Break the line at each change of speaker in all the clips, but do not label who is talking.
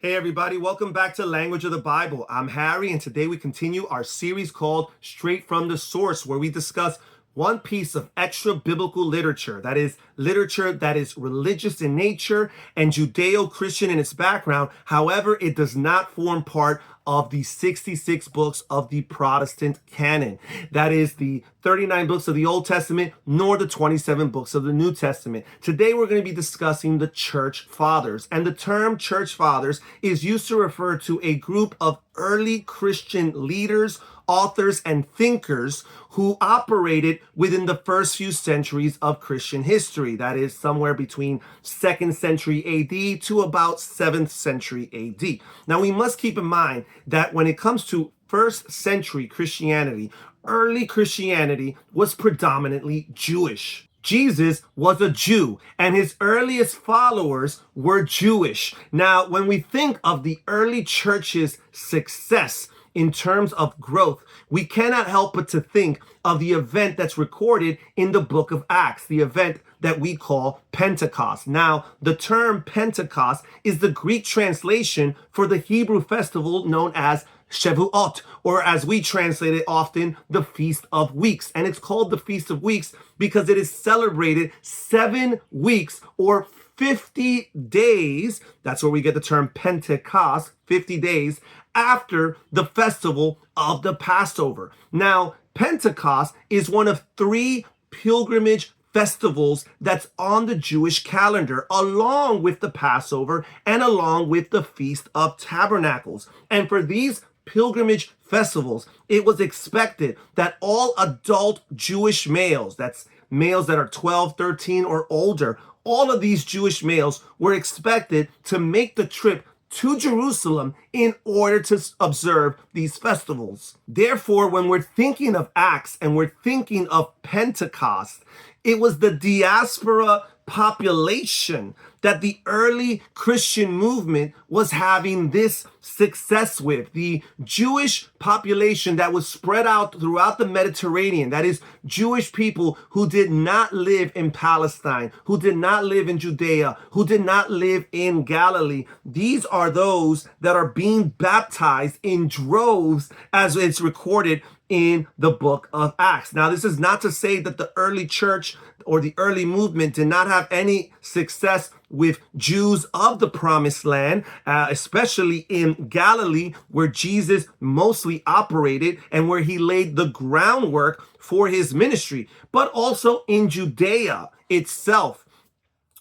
Hey everybody, welcome back to Language of the Bible. I'm Harry, and today we continue our series called Straight from the Source, where we discuss one piece of extra biblical literature, that is literature that is religious in nature and Judeo-Christian in its background. However, it does not form part of the 66 books of the Protestant canon. That is the 39 books of the Old Testament, nor the 27 books of the New Testament. Today we're going to be discussing the Church Fathers. And the term Church Fathers is used to refer to a group of early Christian leaders, authors, and thinkers who operated within the first few centuries of Christian history. That is somewhere between 2nd century AD to about 7th century AD. Now we must keep in mind that when it comes to first century Christianity, early Christianity was predominantly Jewish. Jesus was a Jew, and his earliest followers were Jewish. Now, when we think of the early church's success in terms of growth, we cannot help but to think of the event that's recorded in the book of Acts, the event that we call Pentecost. Now, the term Pentecost is the Greek translation for the Hebrew festival known as Shavuot, or as we translate it often, the Feast of Weeks. And it's called the Feast of Weeks because it is celebrated 7 weeks or 50 days. That's where we get the term Pentecost, 50 days after the festival of the Passover. Now, Pentecost is one of 3 pilgrimage festivals that's on the Jewish calendar, along with the Passover and along with the Feast of Tabernacles. And for these pilgrimage festivals, it was expected that all adult Jewish males, that's males that are 12, 13, or older, all of these Jewish males were expected to make the trip to Jerusalem in order to observe these festivals. Therefore, when we're thinking of Acts and we're thinking of Pentecost, it was the diaspora population that the early Christian movement was having this success with. The Jewish population that was spread out throughout the Mediterranean, that is Jewish people who did not live in Palestine, who did not live in Judea, who did not live in Galilee. These are those that are being baptized in droves as it's recorded in the book of Acts. Now, this is not to say that the early church or the early movement did not have any success with Jews of the promised land, especially in Galilee, where Jesus mostly operated and where he laid the groundwork for his ministry, but also in Judea itself.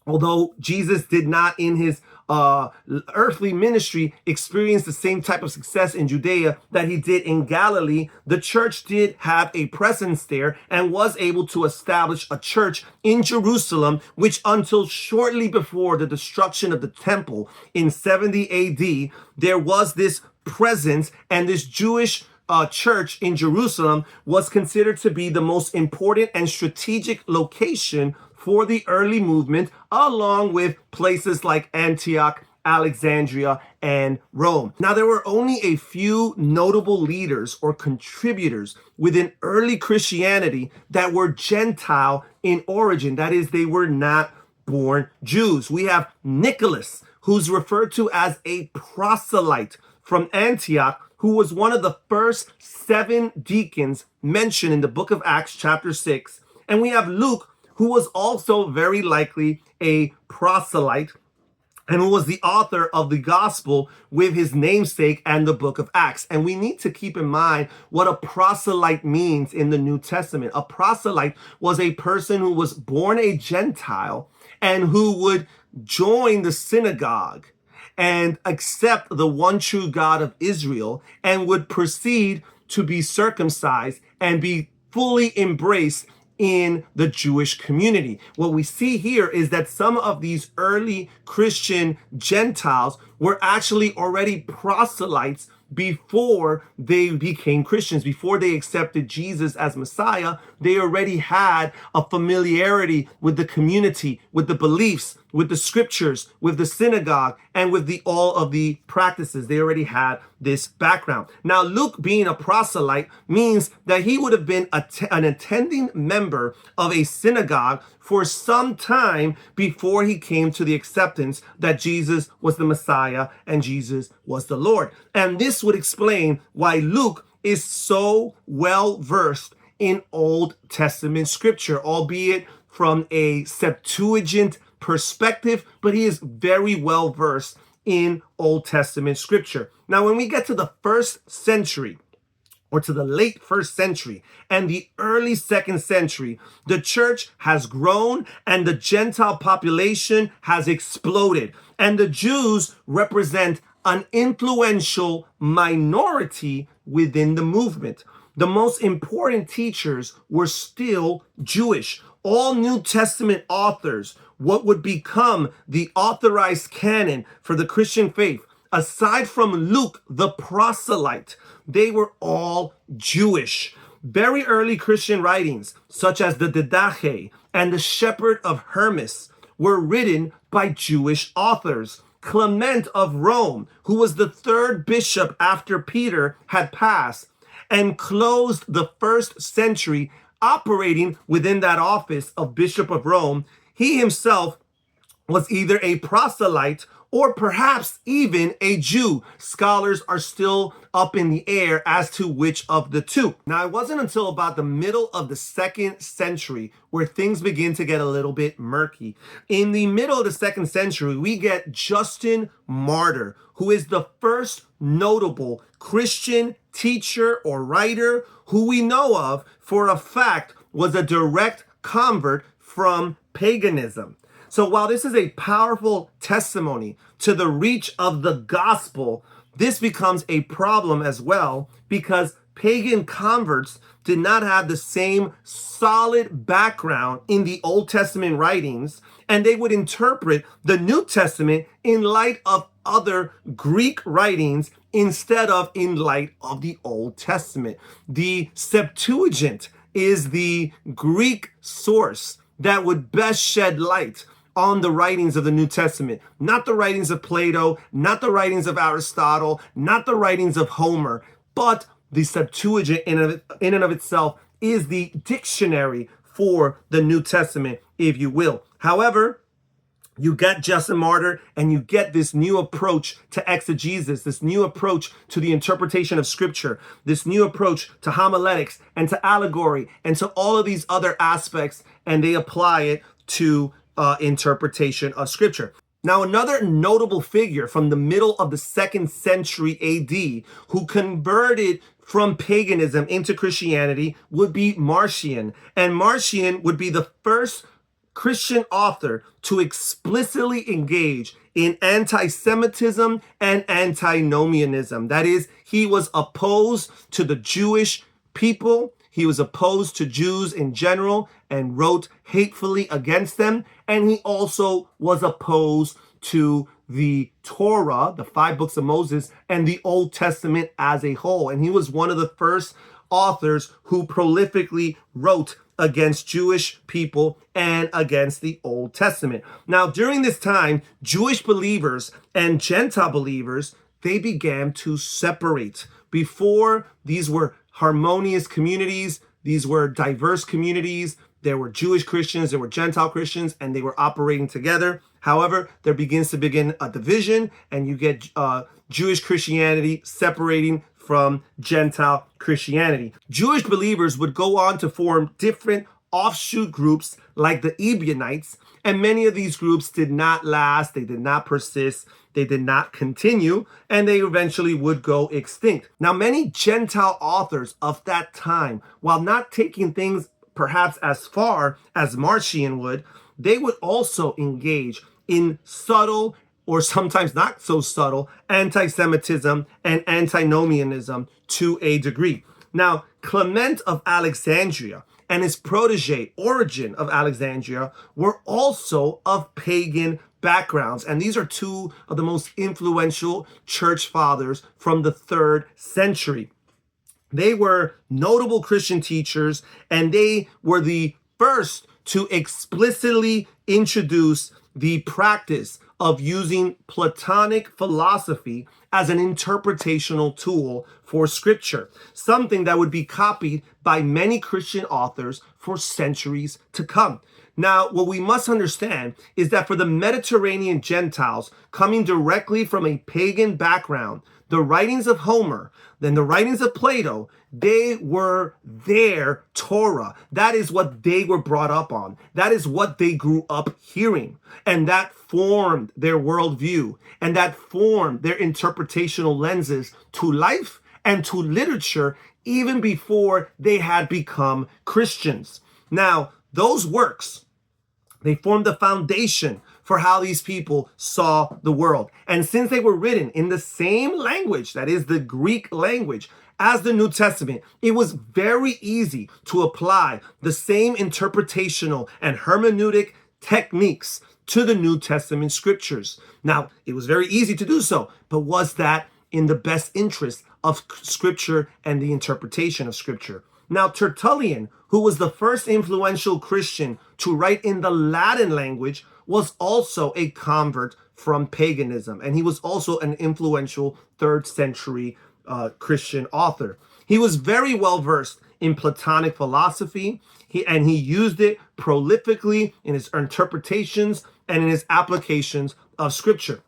Although Jesus did not in his earthly ministry experience the same type of success in Judea that he did in Galilee, the church did have a presence there and was able to establish a church in Jerusalem, which until shortly before the destruction of the temple in 70 AD, there was this presence, and this Jewish church in Jerusalem was considered to be the most important and strategic location for the early movement, along with places like Antioch, Alexandria, and Rome. Now, there were only a few notable leaders or contributors within early Christianity that were Gentile in origin. That is, they were not born Jews. We have Nicholas, who's referred to as a proselyte from Antioch, who was one of the first 7 deacons mentioned in the book of Acts chapter 6. And we have Luke, who was also very likely a proselyte and who was the author of the gospel with his namesake and the book of Acts. And we need to keep in mind what a proselyte means in the New Testament. A proselyte was a person who was born a Gentile and who would join the synagogue and accept the one true God of Israel and would proceed to be circumcised and be fully embraced in the Jewish community. What we see here is that some of these early Christian Gentiles were actually already proselytes before they became Christians, before they accepted Jesus as Messiah. They already had a familiarity with the community, with the beliefs, with the scriptures, with the synagogue, and with all of the practices. They already had this background. Now, Luke, being a proselyte, means that he would have been an attending member of a synagogue for some time before he came to the acceptance that Jesus was the Messiah and Jesus was the Lord. And this would explain why Luke is so well versed in Old Testament scripture, albeit from a Septuagint perspective, but he is very well versed in Old Testament scripture. Now, when we get to the first century, or to the late first century and the early second century, the church has grown and the Gentile population has exploded. And the Jews represent an influential minority within the movement. The most important teachers were still Jewish. All New Testament authors, what would become the authorized canon for the Christian faith, aside from Luke, the proselyte, they were all Jewish. Very early Christian writings, such as the Didache and the Shepherd of Hermas, were written by Jewish authors. Clement of Rome, who was the third bishop after Peter had passed, and closed the first century operating within that office of Bishop of Rome, he himself was either a proselyte or perhaps even a Jew. Scholars are still up in the air as to which of the two. Now, it wasn't until about the middle of the second century where things begin to get a little bit murky. In the middle of the second century, we get Justin Martyr, who is the first notable Christian teacher or writer who we know of for a fact was a direct convert from paganism. So while this is a powerful testimony to the reach of the gospel, this becomes a problem as well because pagan converts did not have the same solid background in the Old Testament writings, and they would interpret the New Testament in light of other Greek writings instead of in light of the Old Testament. The Septuagint is the Greek source that would best shed light on the writings of the New Testament, not the writings of Plato, not the writings of Aristotle, not the writings of Homer, but the Septuagint in and of itself is the dictionary for the New Testament, if you will. However, you get Justin Martyr and you get this new approach to exegesis, this new approach to the interpretation of scripture, this new approach to homiletics and to allegory and to all of these other aspects, and they apply it to interpretation of scripture. Now, another notable figure from the middle of the second century AD who converted from paganism into Christianity would be Marcion. And Marcion would be the first Christian author to explicitly engage in anti-Semitism and antinomianism. That is, he was opposed to the Jewish people. He was opposed to Jews in general and wrote hatefully against them. And he also was opposed to the Torah, the 5 books of Moses, and the Old Testament as a whole. And he was one of the first authors who prolifically wrote against Jewish people and against the Old Testament. Now, during this time, Jewish believers and Gentile believers, they began to separate. Before, these were harmonious communities. These were diverse communities. There were Jewish Christians, there were Gentile Christians, and they were operating together. However, there begins to begin a division, and you get Jewish Christianity separating from Gentile Christianity. Jewish believers would go on to form different offshoot groups like the Ebionites, and many of these groups did not last, they did not persist, they did not continue, and they eventually would go extinct. Now, many Gentile authors of that time, while not taking things perhaps as far as Marcion would, they would also engage in subtle or sometimes not so subtle anti-Semitism and antinomianism to a degree. Now, Clement of Alexandria and his protege, Origen of Alexandria, were also of pagan backgrounds. And these are two of the most influential church fathers from the 3rd century. They were notable Christian teachers, and they were the first to explicitly introduce the practice of using Platonic philosophy as an interpretational tool for scripture, something that would be copied by many Christian authors for centuries to come. Now, what we must understand is that for the Mediterranean Gentiles coming directly from a pagan background, the writings of Homer, then the writings of Plato, they were their Torah. That is what they were brought up on. That is what they grew up hearing. And that formed their worldview. And that formed their interpretational lenses to life and to literature even before they had become Christians. Now, those works, they formed the foundation for how these people saw the world. And since they were written in the same language, that is the Greek language, as the New Testament, it was very easy to apply the same interpretational and hermeneutic techniques to the New Testament scriptures. Now, it was very easy to do so, but was that in the best interest of scripture and the interpretation of scripture? Now, Tertullian, who was the first influential Christian to write in the Latin language, was also a convert from paganism, and he was also an influential 3rd century Christian author. He was very well versed in Platonic philosophy, and he used it prolifically in his interpretations and in his applications of scripture.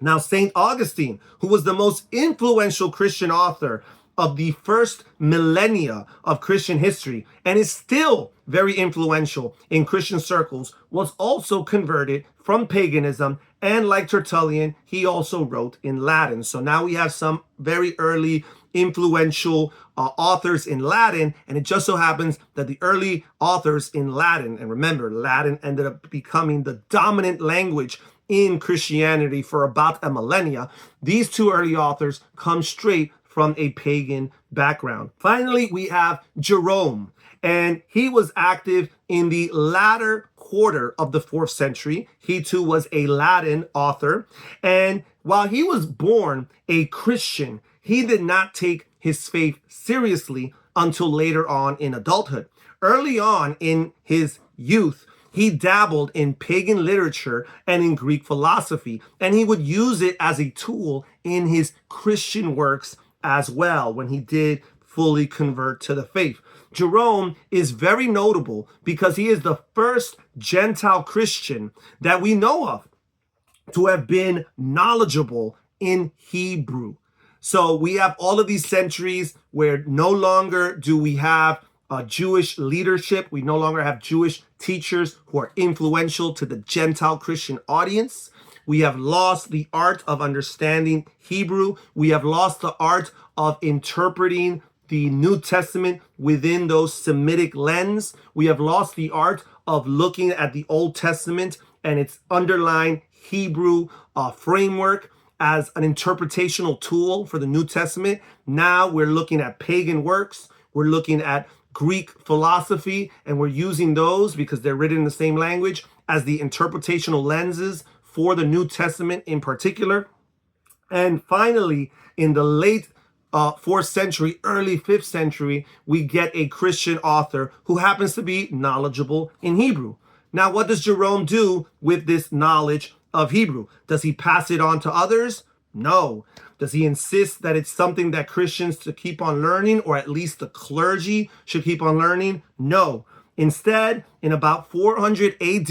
Now, St. Augustine, who was the most influential Christian author of the first millennia of Christian history and is still very influential in Christian circles, was also converted from paganism, and like Tertullian, he also wrote in Latin. So now we have some very early influential authors in Latin, and it just so happens that the early authors in Latin, and remember, Latin ended up becoming the dominant language in Christianity for about a millennia. These two early authors come straight from a pagan background. Finally, we have Jerome, and he was active in the latter quarter of the 4th century. He too was a Latin author, and while he was born a Christian, he did not take his faith seriously until later on in adulthood. Early on in his youth, he dabbled in pagan literature and in Greek philosophy, and he would use it as a tool in his Christian works as well when he did fully convert to the faith. Jerome is very notable because he is the first Gentile Christian that we know of to have been knowledgeable in Hebrew. So we have all of these centuries where no longer do we have Jewish leadership. We no longer have Jewish teachers who are influential to the Gentile Christian audience. We have lost the art of understanding Hebrew. We have lost the art of interpreting the New Testament within those Semitic lens. We have lost the art of looking at the Old Testament and its underlying Hebrew framework as an interpretational tool for the New Testament. Now we're looking at pagan works. We're looking at Greek philosophy, and we're using those because they're written in the same language as the interpretational lenses for the New Testament in particular. And finally, in the late 4th century, early 5th century, we get a Christian author who happens to be knowledgeable in Hebrew. Now, what does Jerome do with this knowledge of Hebrew? Does he pass it on to others? No. Does he insist that it's something that Christians to keep on learning, or at least the clergy should keep on learning? No. Instead, in about 400 AD,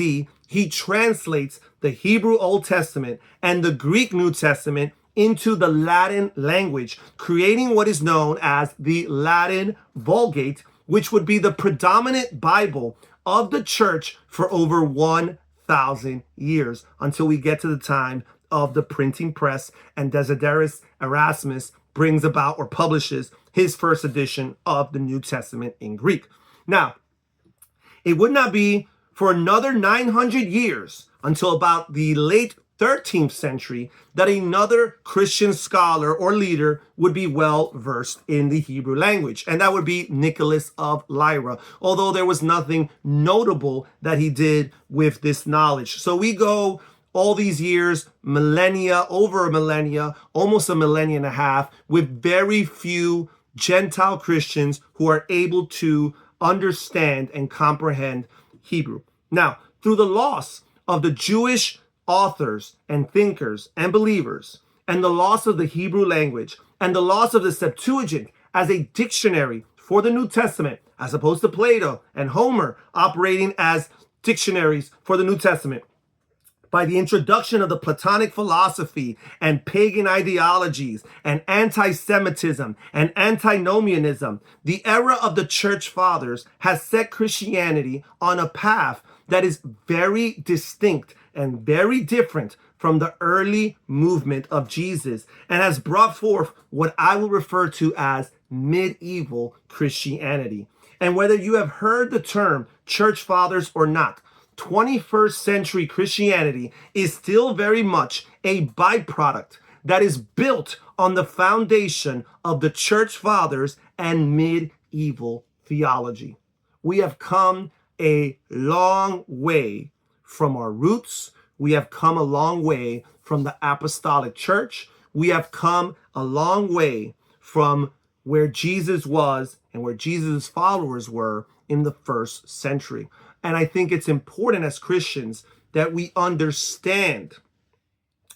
he translates the Hebrew Old Testament and the Greek New Testament into the Latin language, creating what is known as the Latin Vulgate, which would be the predominant Bible of the church for over 1,000 years until we get to the time of the printing press and Desiderius Erasmus brings about or publishes his first edition of the New Testament in Greek. Now, it would not be for another 900 years until about the late 13th century that another Christian scholar or leader would be well versed in the Hebrew language, and that would be Nicholas of Lyra, although there was nothing notable that he did with this knowledge. So we go all these years, millennia, over a millennia, almost a millennia and a half, with very few Gentile Christians who are able to understand and comprehend Hebrew. Now, through the loss of the Jewish authors and thinkers and believers, and the loss of the Hebrew language, and the loss of the Septuagint as a dictionary for the New Testament, as opposed to Plato and Homer operating as dictionaries for the New Testament, by the introduction of the Platonic philosophy and pagan ideologies and anti-Semitism and antinomianism, the era of the church fathers has set Christianity on a path that is very distinct and very different from the early movement of Jesus, and has brought forth what I will refer to as medieval Christianity. And whether you have heard the term church fathers or not, 21st century Christianity is still very much a byproduct that is built on the foundation of the church fathers and medieval theology. We have come a long way from our roots. We have come a long way from the apostolic church. We have come a long way from where Jesus was and where Jesus' followers were in the first century. And I think it's important as Christians that we understand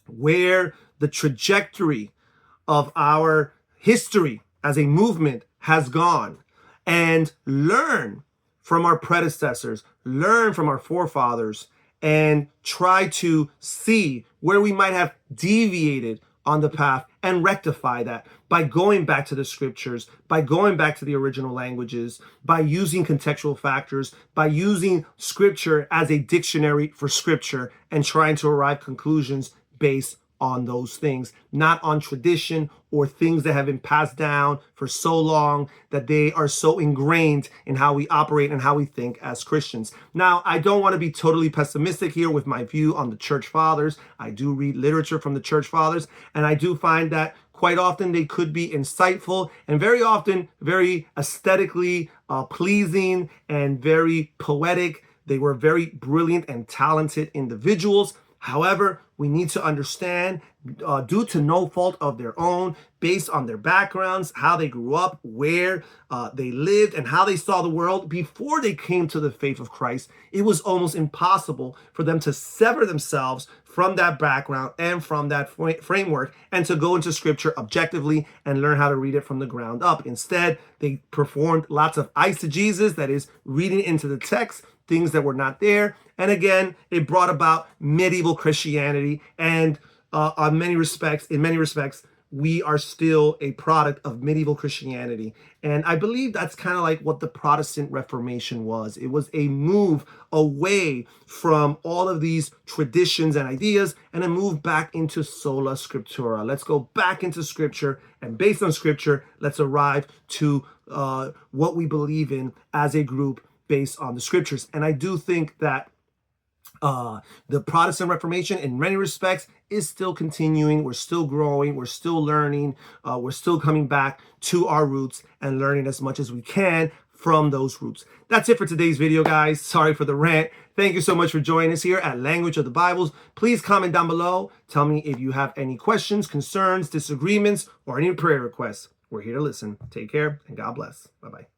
where the trajectory of our history as a movement has gone, and learn from our predecessors, learn from our forefathers, and try to see where we might have deviated on the path and rectify that by going back to the scriptures, by going back to the original languages, by using contextual factors, by using scripture as a dictionary for scripture, and trying to arrive conclusions based on those things, not on tradition or things that have been passed down for so long that they are so ingrained in how we operate and how we think as Christians. Now, I don't want to be totally pessimistic here with my view on the church fathers. I do read literature from the church fathers, and I do find that quite often they could be insightful and very often very aesthetically pleasing and very poetic. They were very brilliant and talented individuals. However, we need to understand, due to no fault of their own, based on their backgrounds, how they grew up, where they lived, and how they saw the world before they came to the faith of Christ, it was almost impossible for them to sever themselves from that background and from that framework and to go into scripture objectively and learn how to read it from the ground up. Instead, they performed lots of eisegesis, that is, reading into the text things that were not there. And again, it brought about medieval Christianity. And in many respects, we are still a product of medieval Christianity. And I believe that's kind of like what the Protestant Reformation was. It was a move away from all of these traditions and ideas and a move back into sola scriptura. Let's go back into scripture, and based on scripture, let's arrive to what we believe in as a group based on the scriptures. And I do think that the Protestant Reformation, in many respects, is still continuing. We're still growing. We're still learning. We're still coming back to our roots and learning as much as we can from those roots. That's it for today's video, guys. Sorry for the rant. Thank you so much for joining us here at Language of the Bibles. Please comment down below. Tell me if you have any questions, concerns, disagreements, or any prayer requests. We're here to listen. Take care, and God bless. Bye-bye.